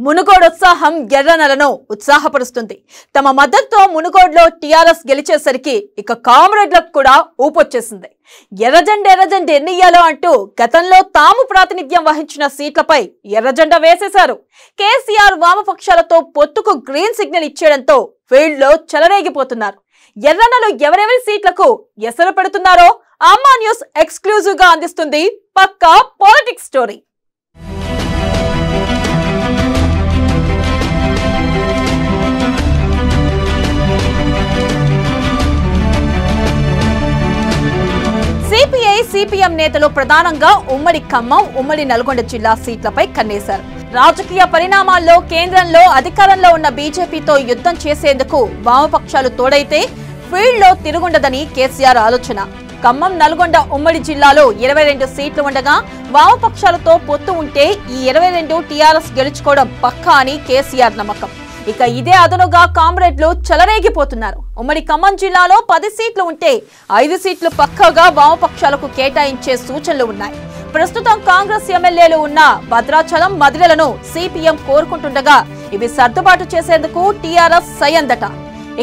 మునుగోడోత్సాహం ఎర్రనలను ఉత్సాహపరుస్తుంది. తమ మద్దతుతో మునుగోడ్లో టీఆర్ఎస్ గెలిచేసరికి ఇక కామ్రేడ్లకు కూడా ఊపొచ్చేసింది. ఎర్రజెండ ఎన్నియ్యాలో అంటూ గతంలో తాము ప్రాతినిధ్యం వహించిన సీట్లపై ఎర్రజెండ వేసేశారు. కేసీఆర్ వామపక్షాలతో పొత్తుకు గ్రీన్ సిగ్నల్ ఇచ్చేయడంతో ఫీల్డ్ లో చెలరేగిపోతున్నారు. ఎర్రనలు ఎవరెవరి సీట్లకు ఎసరు పెడుతున్నారో అమ్మా న్యూస్ ఎక్స్క్లూజివ్ గా అందిస్తుంది పక్కా పాలిటిక్స్ స్టోరీ. సిపిఎం నేతలు ప్రధానంగా ఉమ్మడి ఖమ్మం, ఉమ్మడి నల్గొండ జిల్లా సీట్లపై కన్నేశారు. రాజకీయ పరిణామాల్లో కేంద్రంలో అధికారంలో ఉన్న బీజేపీతో యుద్ధం చేసేందుకు వామపక్షాలు తోడైతే ఫీల్డ్ లో తిరుగుండదని కేసీఆర్ ఆలోచన. ఖమ్మం, నల్గొండ ఉమ్మడి జిల్లాలో 22 సీట్లు ఉండగా వామపక్షాలతో పొత్తు ఉంటే ఈ 22 టీఆర్ఎస్ గెలుచుకోవడం పక్కా అని కేసీఆర్ నమ్మకం. ఇక ఇదే అదనుగా కామ్రేడ్లు చెలరేగిపోతున్నారు. ఉమ్మడి ఖమ్మం జిల్లాలో 10 సీట్లు ఉంటే 5 సీట్లు పక్కాగా వామపక్షాలకు కేటాయించే సూచనలు ఉన్నాయి. ప్రస్తుతం కాంగ్రెస్ ఎమ్మెల్యేలు ఉన్న భద్రాచలం, మదిరలను సిపిఎం కోరుకుంటుండగా ఇవి సర్దుబాటు చేసేందుకు టీఆర్ఎస్ సయందట.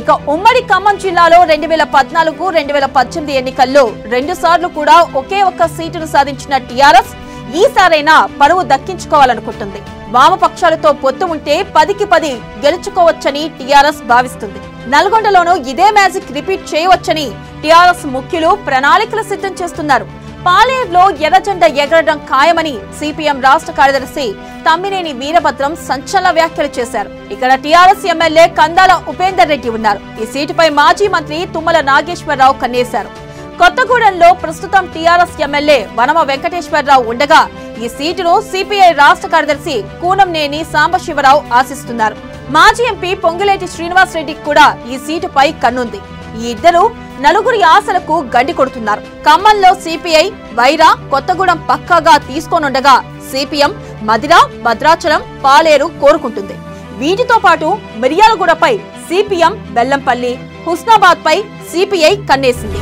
ఇక ఉమ్మడి ఖమ్మం జిల్లాలో 2014, 2018 ఎన్నికల్లో 2 సార్లు కూడా ఒకే ఒక్క సీటును సాధించిన టీఆర్ఎస్ ఈసారైనా పరువు దక్కించుకోవాలనుకుంటుంది. వామపక్షాలతో పొత్తు ఉంటే 10కి 10 గెలుచుకోవచ్చని టీఆర్ఎస్ భావిస్తుంది. నల్గొండలోనూ ఇదే మ్యాజిక్ రిపీట్ చేయవచ్చని టీఆర్ఎస్ ముఖ్యులు ప్రణాళికలు సిద్ధం చేస్తున్నారు. పాలేరులో ఎర్రజెండ ఎగరడం ఖాయమని సిపిఎం రాష్ట్ర కార్యదర్శి తమ్మినేని వీరభద్రం సంచలన వ్యాఖ్యలు చేశారు. ఇక్కడ టీఆర్ఎస్ ఎమ్మెల్యే కందాల ఉపేందర్ రెడ్డి ఉన్నారు. ఈ సీటుపై మాజీ మంత్రి తుమ్మల నాగేశ్వరరావు కన్నేశారు. కొత్తగూడెంలో ప్రస్తుతం టీఆర్ఎస్ ఎమ్మెల్యే వనమ వెంకటేశ్వరరావు ఉండగా ఈ సీటును సిపిఐ రాష్ట్ర కార్యదర్శి కూనంనేని సాంబశివరావు ఆశిస్తున్నారు. మాజీ ఎంపీ పొంగులేటి శ్రీనివాస్ రెడ్డికి కూడా ఈ సీటుపై కన్నుంది. ఈ ఇద్దరు నలుగురి ఆశలకు గడ్డి కొడుతున్నారు. ఖమ్మంలో సిపిఐ వైరా, కొత్తగూడెం పక్కాగా తీసుకోనుండగా సిపిఎం మదిర, భద్రాచలం, పాలేరు కోరుకుంటుంది. వీటితో పాటు మిర్యాలగూడపై సిపిఎం, బెల్లంపల్లి, హుస్నాబాద్ పై సిపిఐ కన్నేసింది.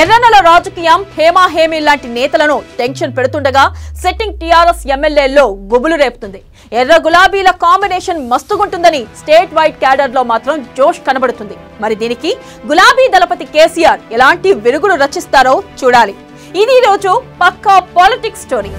ఎర్రనల రాజకీయం హేమాహేమి లాంటి నేతలను టెన్షన్ పెడుతుండగా సెట్టింగ్ టీఆర్ఎస్ ఎమ్మెల్యేల్లో గుబులు రేపుతుంది. ఎర్ర గులాబీల కాంబినేషన్ మస్తుగుంటుందని స్టేట్ వైడ్ క్యాడర్ లో మాత్రం జోష్ కనబడుతుంది. మరి దీనికి గులాబీ దళపతి కేసీఆర్ ఎలాంటి విరుగుడు రచిస్తారో చూడాలి. ఇది రోజు పక్కా పాలిటిక్స్ స్టోరీ.